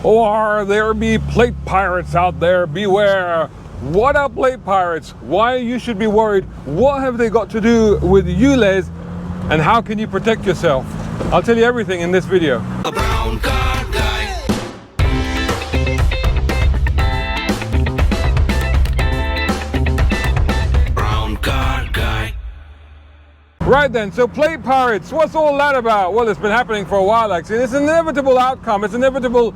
Or there be plate pirates out there, beware. What are plate pirates? Why you should be worried? What have they got to do with ULEZ? And how can you protect yourself? I'll tell you everything in this video. A brown car guy. Brown car guy. Right then, so plate pirates, what's all that about? Well, it's been happening for a while actually. It's an inevitable outcome, it's an inevitable,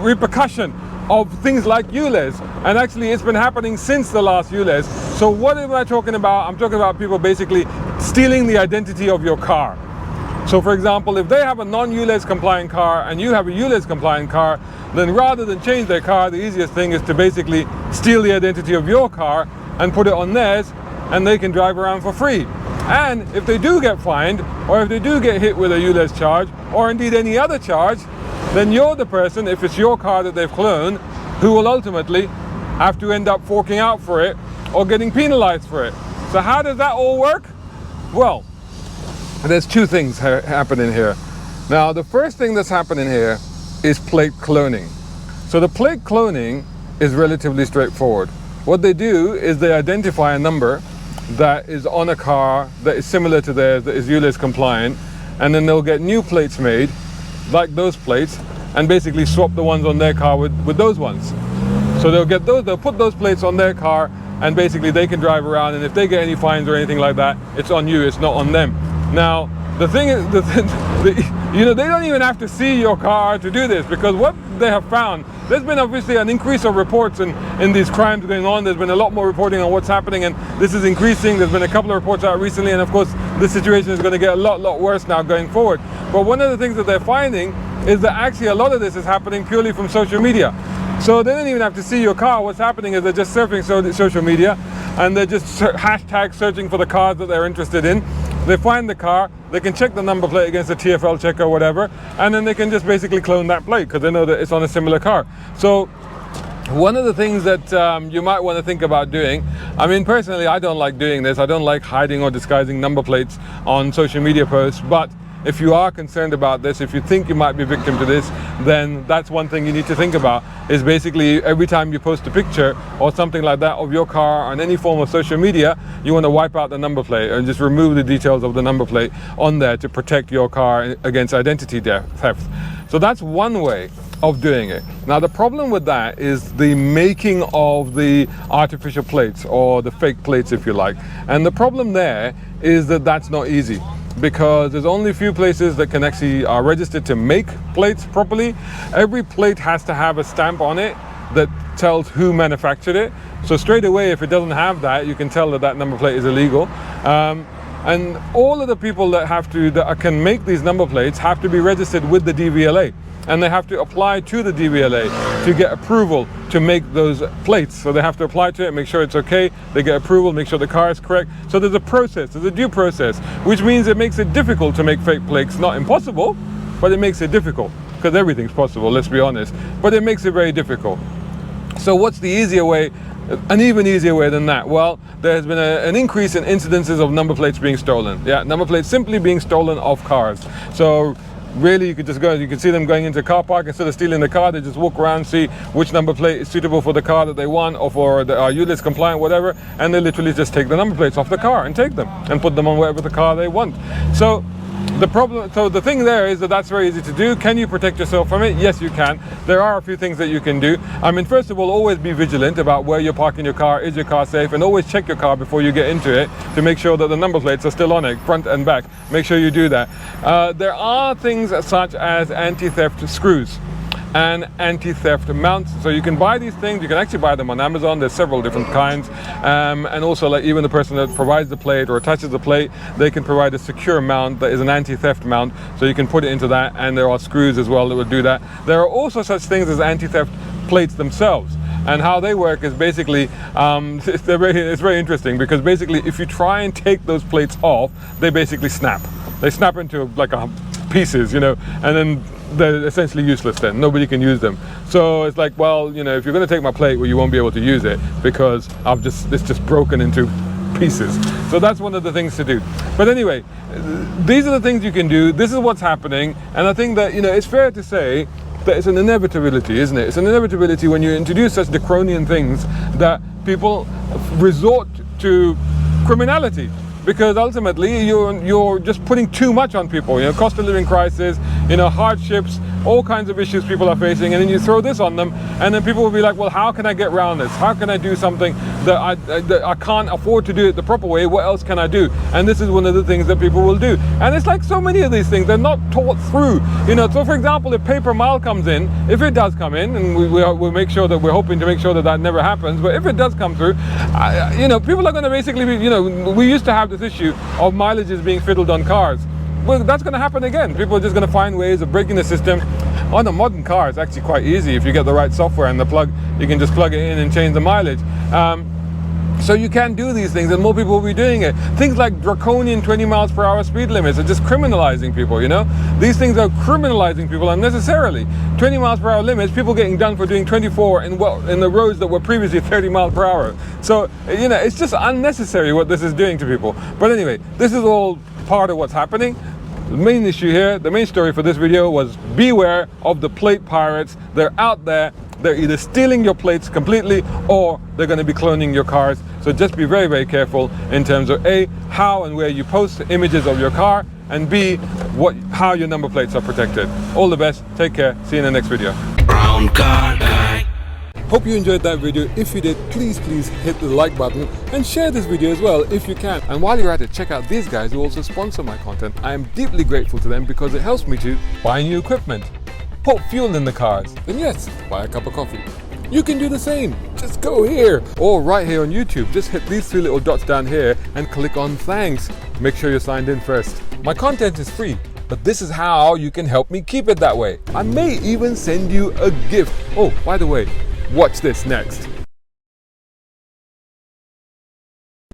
repercussion of things like ULEZ. And actually it's been happening since the last ULEZ. So what am I talking about? I'm talking about people basically stealing the identity of your car. So for example, if they have a non-ULEZ compliant car and you have a ULEZ compliant car, then rather than change their car, the easiest thing is to basically steal the identity of your car and put it on theirs, and they can drive around for free. And if they do get fined, or if they do get hit with a ULEZ charge, or indeed any other charge, then you're the person, if it's your car that they've cloned, who will ultimately have to end up forking out for it or getting penalized for it. So how does that all work? Well, there's two things happening here. Now, the first thing that's happening here is plate cloning. So the plate cloning is relatively straightforward. What they do is they identify a number that is on a car that is similar to theirs, that is ULEZ compliant, and then they'll get new plates made like those plates and basically swap the ones on their car with those ones. So they'll put those plates on their car, and basically they can drive around, and if they get any fines or anything like that, it's on you, it's not on them. Now the thing is, they don't even have to see your car to do this, because what they have found, there's been obviously an increase of reports in these crimes going on. There's been a lot more reporting on what's happening, and this is increasing. There's been a couple of reports out recently, and of course this situation is going to get a lot worse now going forward. But one of the things that they're finding is that actually a lot of this is happening purely from social media. So they don't even have to see your car. What's happening is they're just surfing social media, and they're just hashtag searching for the cars that they're interested in. They find the car, they can check the number plate against the TFL check or whatever, and then they can just basically clone that plate because they know that it's on a similar car. So one of the things that you might want to think about doing, I mean personally I don't like doing this, I don't like hiding or disguising number plates on social media posts, but if you are concerned about this, if you think you might be victim to this, then that's one thing you need to think about, is basically every time you post a picture or something like that of your car on any form of social media, you want to wipe out the number plate and just remove the details of the number plate on there to protect your car against identity theft. So that's one way of doing it. Now the problem with that is the making of the artificial plates, or the fake plates if you like. And the problem there is that that's not easy, because there's only a few places that can actually are registered to make plates properly. Every plate has to have a stamp on it that tells who manufactured it. So straight away, if it doesn't have that, you can tell that that number plate is illegal. And all of the people that can make these number plates have to be registered with the DVLA, and they have to apply to the DVLA to get approval to make those plates. So they have to apply to it, make sure it's okay, they get approval, make sure the car is correct. So there's a process, there's a due process, which means it makes it difficult to make fake plates. Not impossible, but it makes it difficult, because everything's possible, let's be honest, but it makes it very difficult. So what's the easier way, an even easier way than that? Well, there has been an increase in incidences of number plates being stolen. Yeah, number plates simply being stolen off cars. So really, you could just go, you can see them going into a car park. Instead of stealing the car, they just walk around, see which number plate is suitable for the car that they want, or for the ULEZ compliant, whatever, and they literally just take the number plates off the car and take them and put them on whatever the car they want. So the thing there is that that's very easy to do. Can you protect yourself from it? Yes, you can. There are a few things that you can do. I mean, first of all, always be vigilant about where you're parking your car. Is your car safe? And always check your car before you get into it to make sure that the number plates are still on it, front and back. Make sure you do that. There are things such as anti-theft screws and anti-theft mounts. So you can buy these things, you can actually buy them on Amazon. There's several different kinds, and also like even the person that provides the plate or attaches the plate, they can provide a secure mount that is an anti-theft mount, so you can put it into that, and there are screws as well that will do that. There are also such things as anti-theft plates themselves, and how they work is basically it's very interesting, because basically if you try and take those plates off, they basically snap. They snap into like pieces, and then they're essentially useless then. Nobody can use them. So it's like, well, if you're going to take my plate, well, you won't be able to use it because it's just broken into pieces. So that's one of the things to do. But anyway, these are the things you can do. This is what's happening. And I think that, it's fair to say that it's an inevitability, isn't it? It's an inevitability when you introduce such draconian things that people resort to criminality, because ultimately you're just putting too much on people. You know, cost of living crisis, you know, hardships, all kinds of issues people are facing, and then you throw this on them, and then people will be like, well, how can I get around this? How can I do something that I can't afford to do it the proper way? What else can I do? And this is one of the things that people will do. And it's like so many of these things, they're not taught through. You know, so for example, if pay per mile comes in, if it does come in, and we'll make sure that we're hoping to make sure that that never happens, but if it does come through, you know, people are going to basically be, you know, we used to have this issue of mileages being fiddled on cars. Well, that's going to happen again. People are just going to find ways of breaking the system. On a modern car, it's actually quite easy. If you get the right software and the plug, you can just plug it in and change the mileage. So you can do these things, and more people will be doing it. Things like draconian 20 miles per hour speed limits are just criminalizing people, you know? These things are criminalizing people unnecessarily. 20 miles per hour limits, people getting done for doing 24 in the roads that were previously 30 miles per hour. So, you know, it's just unnecessary what this is doing to people. But anyway, this is all part of what's happening. The main issue here, the main story for this video was beware of the plate pirates. They're out there. They're either stealing your plates completely or they're going to be cloning your cars. So just be very, very careful in terms of A, how and where you post images of your car, and B, how your number plates are protected. All the best. Take care. See you in the next video. Brown car guy. Hope you enjoyed that video. If you did, please hit the like button and share this video as well if you can. And while you're at it, check out these guys who also sponsor my content. I am deeply grateful to them because it helps me to buy new equipment, put fuel in the cars, and yes, buy a cup of coffee. You can do the same. Just go here or right here on YouTube. Just hit these three little dots down here and click on thanks. Make sure you're signed in first. My content is free, but this is how you can help me keep it that way. I may even send you a gift. Oh, by the way, watch this next.